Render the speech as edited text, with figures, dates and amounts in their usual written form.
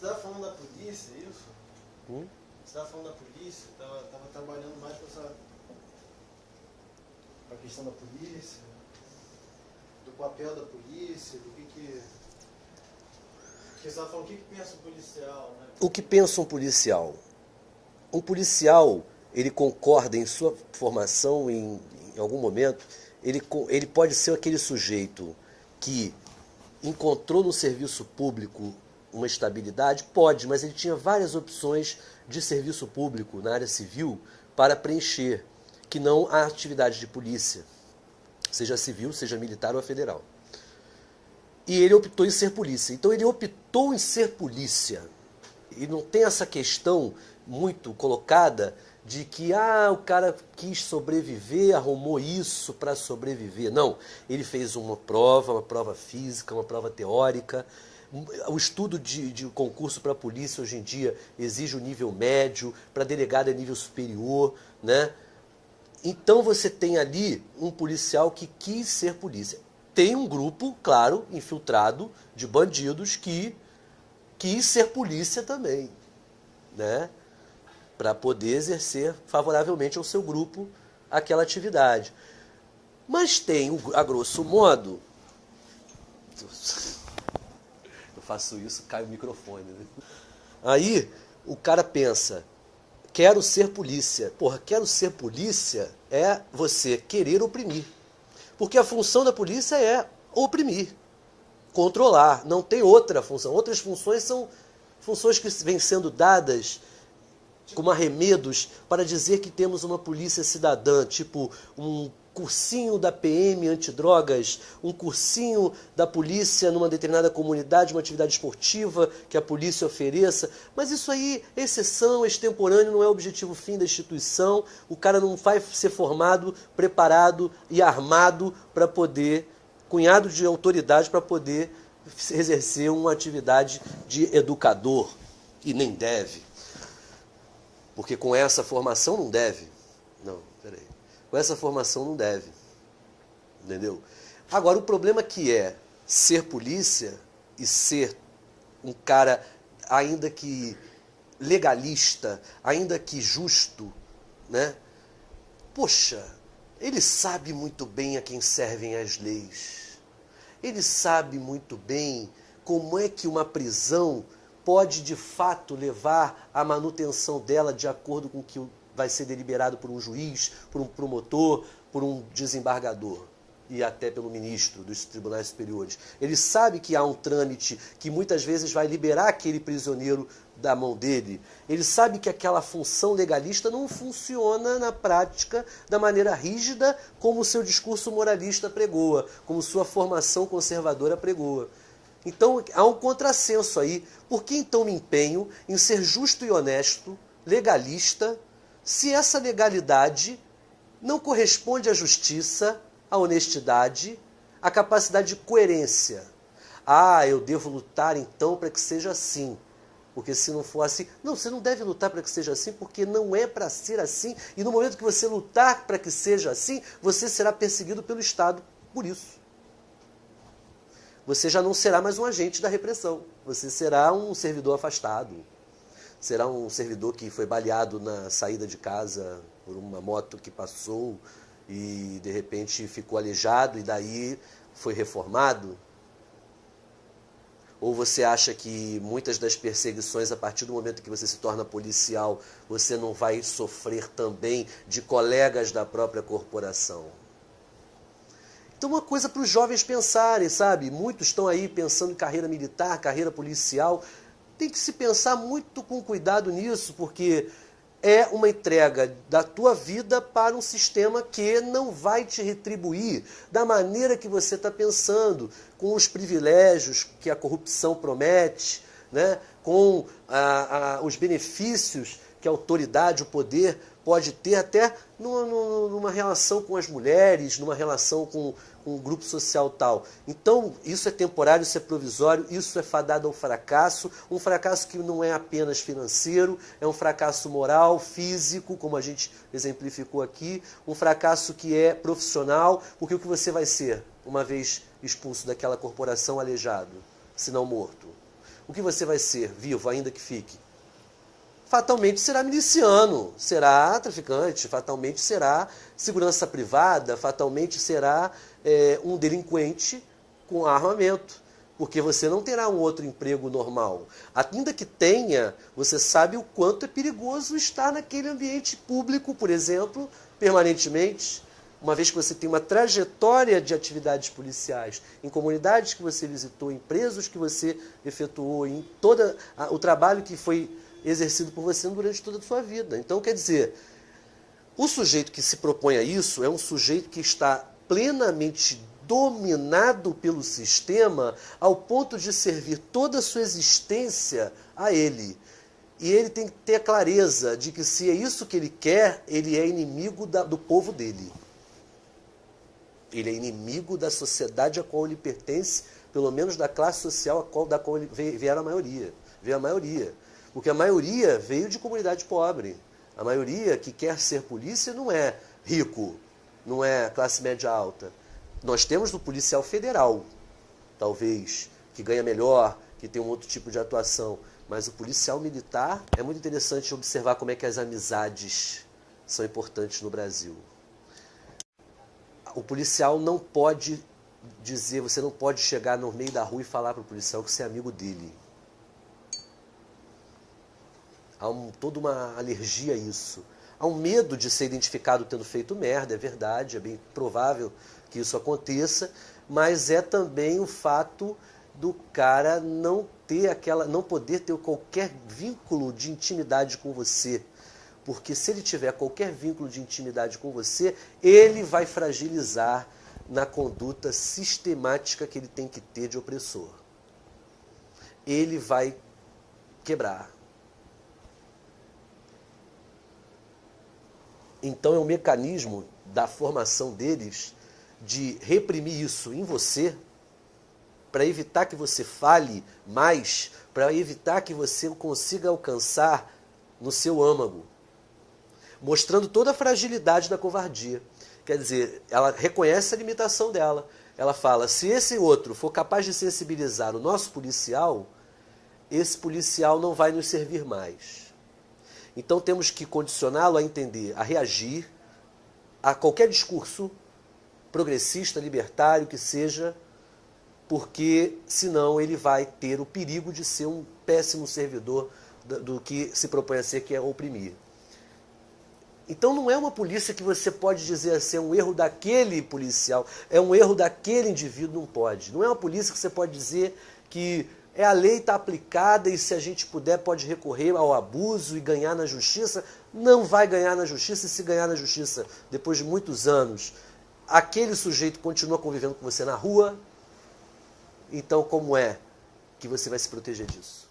estava falando da polícia, isso? Você estava falando da polícia, estava trabalhando mais com a questão da polícia, do papel da polícia, do que você estava falando, o que pensa o policial, né? O que pensa um policial? Um policial, ele concorda em sua formação, em algum momento, ele pode ser aquele sujeito que encontrou no serviço público uma estabilidade? Pode, mas ele tinha várias opções de serviço público na área civil para preencher, que não a atividade de polícia, seja civil, seja militar ou federal. E ele optou em ser polícia. Então ele optou em ser polícia. E não tem essa questão muito colocada de que o cara quis sobreviver, arrumou isso para sobreviver. Não, ele fez uma prova física, uma prova teórica. O estudo de concurso para polícia hoje em dia exige o nível médio, para delegado é nível superior, né? Então você tem ali um policial que quis ser polícia. Tem um grupo, claro, infiltrado de bandidos que quis ser polícia também, né? Para poder exercer favoravelmente ao seu grupo aquela atividade. Mas tem, a grosso modo, eu faço isso, cai o microfone, né? Aí o cara pensa, quero ser polícia. Porra, quero ser polícia é você querer oprimir. Porque a função da polícia é oprimir, controlar, não tem outra função. Outras funções são funções que vêm sendo dadas como arremedos para dizer que temos uma polícia cidadã, tipo um cursinho da PM antidrogas, um cursinho da polícia numa determinada comunidade, uma atividade esportiva que a polícia ofereça. Mas isso aí é exceção, é extemporâneo, não é o objetivo fim da instituição. O cara não vai ser formado, preparado e armado para poder, cunhado de autoridade para poder exercer uma atividade de educador. E nem deve. Porque com essa formação não deve. Não, peraí. Com essa formação não deve. Entendeu? Agora, o problema que é ser polícia e ser um cara ainda que legalista, ainda que justo, né? Poxa, ele sabe muito bem a quem servem as leis. Ele sabe muito bem como é que uma prisão pode, de fato, levar à manutenção dela de acordo com o que vai ser deliberado por um juiz, por um promotor, por um desembargador e até pelo ministro dos tribunais superiores. Ele sabe que há um trâmite que muitas vezes vai liberar aquele prisioneiro da mão dele. Ele sabe que aquela função legalista não funciona na prática da maneira rígida como o seu discurso moralista pregoa, como sua formação conservadora pregoa. Então há um contrassenso aí. Por que então me empenho em ser justo e honesto, legalista, se essa legalidade não corresponde à justiça, à honestidade, à capacidade de coerência? Eu devo lutar então para que seja assim. Porque se não for assim... Não, você não deve lutar para que seja assim, porque não é para ser assim. E no momento que você lutar para que seja assim, você será perseguido pelo Estado por isso. Você já não será mais um agente da repressão. Você será um servidor afastado. Será um servidor que foi baleado na saída de casa por uma moto que passou e, de repente, ficou aleijado e daí foi reformado. Ou você acha que muitas das perseguições, a partir do momento que você se torna policial, você não vai sofrer também de colegas da própria corporação? Então, uma coisa para os jovens pensarem, sabe? Muitos estão aí pensando em carreira militar, carreira policial. Tem que se pensar muito com cuidado nisso, porque é uma entrega da tua vida para um sistema que não vai te retribuir da maneira que você está pensando, com os privilégios que a corrupção promete, né? Com os benefícios que a autoridade, o poder pode ter até numa relação com as mulheres, numa relação com um grupo social tal. Então, isso é temporário, isso é provisório, isso é fadado ao fracasso, um fracasso que não é apenas financeiro, é um fracasso moral, físico, como a gente exemplificou aqui, um fracasso que é profissional, porque o que você vai ser, uma vez expulso daquela corporação aleijado, se não morto? o que você vai ser, vivo, ainda que fique? Fatalmente será miliciano, será traficante, fatalmente será segurança privada, fatalmente será um delinquente com armamento, porque você não terá um outro emprego normal. Ainda que tenha, você sabe o quanto é perigoso estar naquele ambiente público, por exemplo, permanentemente, uma vez que você tem uma trajetória de atividades policiais, em comunidades que você visitou, em presos que você efetuou, em todo o trabalho que foi exercido por você durante toda a sua vida. Então, quer dizer, o sujeito que se propõe a isso é um sujeito que está plenamente dominado pelo sistema ao ponto de servir toda a sua existência a ele. E ele tem que ter a clareza de que se é isso que ele quer, ele é inimigo do povo dele. Ele é inimigo da sociedade a qual ele pertence, pelo menos da classe social da qual ele veio a maioria. Veio a maioria. Porque a maioria veio de comunidade pobre. A maioria que quer ser polícia não é rico, não é classe média alta. Nós temos o policial federal, talvez, que ganha melhor, que tem um outro tipo de atuação. Mas o policial militar, é muito interessante observar como é que as amizades são importantes no Brasil. O policial não pode dizer, você não pode chegar no meio da rua e falar para o policial que você é amigo dele. Há toda uma alergia a isso. Há um medo de ser identificado tendo feito merda, é verdade, é bem provável que isso aconteça, mas é também o fato do cara não poder ter qualquer vínculo de intimidade com você. Porque se ele tiver qualquer vínculo de intimidade com você, ele vai fragilizar na conduta sistemática que ele tem que ter de opressor. Ele vai quebrar. Então é um mecanismo da formação deles de reprimir isso em você, para evitar que você fale mais, para evitar que você consiga alcançar no seu âmago, mostrando toda a fragilidade da covardia. Quer dizer, ela reconhece a limitação dela. Ela fala, se esse outro for capaz de sensibilizar o nosso policial, esse policial não vai nos servir mais. Então temos que condicioná-lo a entender, a reagir a qualquer discurso progressista, libertário, que seja, porque senão ele vai ter o perigo de ser um péssimo servidor do que se propõe a ser, que é oprimir. Então não é uma polícia que você pode dizer assim, é um erro daquele policial, é um erro daquele indivíduo, não pode. Não é uma polícia que você pode dizer que a lei está aplicada e se a gente puder pode recorrer ao abuso e ganhar na justiça. Não vai ganhar na justiça, e se ganhar na justiça depois de muitos anos, aquele sujeito continua convivendo com você na rua, então como é que você vai se proteger disso?